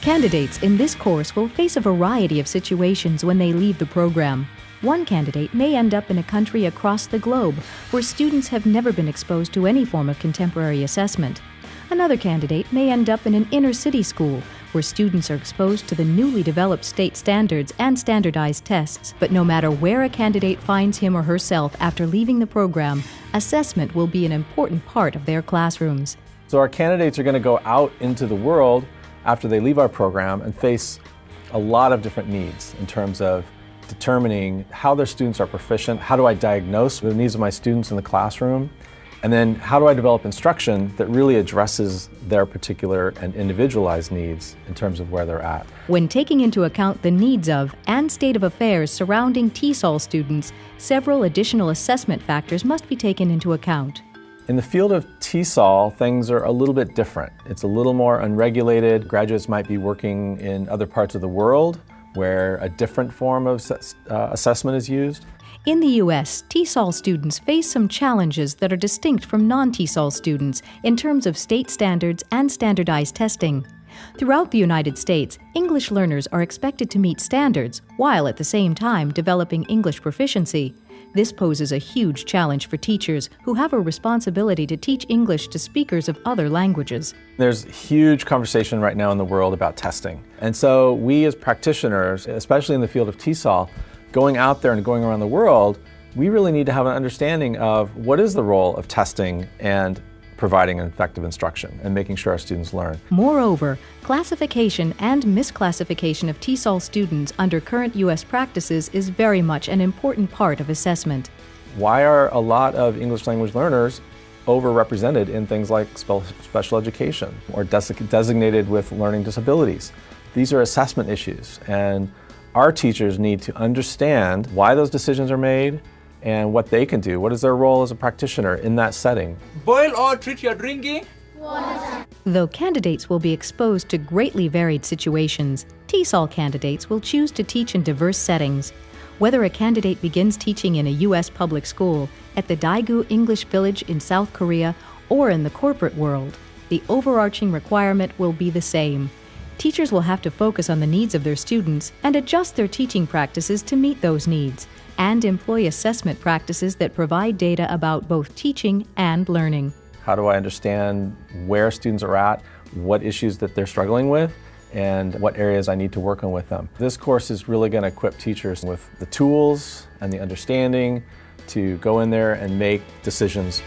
Candidates in this course will face a variety of situations when they leave the program. One candidate may end up in a country across the globe where students have never been exposed to any form of contemporary assessment. Another candidate may end up in an inner-city school where students are exposed to the newly developed state standards and standardized tests. But no matter where a candidate finds him or herself after leaving the program, assessment will be an important part of their classrooms. So our candidates are going to go out into the world after they leave our program and face a lot of different needs in terms of determining how their students are proficient, how do I diagnose the needs of my students in the classroom, and then how do I develop instruction that really addresses their particular and individualized needs in terms of where they're at. When taking into account the needs of and state of affairs surrounding TESOL students, several additional assessment factors must be taken into account. In the field of TESOL, things are a little bit different. It's a little more unregulated. Graduates might be working in other parts of the world where a different form of assessment is used. In the U.S., TESOL students face some challenges that are distinct from non-TESOL students in terms of state standards and standardized testing. Throughout the United States, English learners are expected to meet standards while at the same time developing English proficiency. This poses a huge challenge for teachers who have a responsibility to teach English to speakers of other languages. There's huge conversation right now in the world about testing. And so we as practitioners, especially in the field of TESOL, going out there and going around the world, we really need to have an understanding of what is the role of testing and providing effective instruction and making sure our students learn. Moreover, classification and misclassification of TESOL students under current U.S. practices is very much an important part of assessment. Why are a lot of English language learners overrepresented in things like special education or designated with learning disabilities? These are assessment issues, and our teachers need to understand why those decisions are made and what they can do. What is their role as a practitioner in that setting? Boil or treat your drinking? Though candidates will be exposed to greatly varied situations, TESOL candidates will choose to teach in diverse settings. Whether a candidate begins teaching in a U.S. public school, at the Daegu English Village in South Korea, or in the corporate world, the overarching requirement will be the same. Teachers will have to focus on the needs of their students and adjust their teaching practices to meet those needs, and employ assessment practices that provide data about both teaching and learning. How do I understand where students are at, what issues that they're struggling with, and what areas I need to work on with them? This course is really going to equip teachers with the tools and the understanding to go in there and make decisions.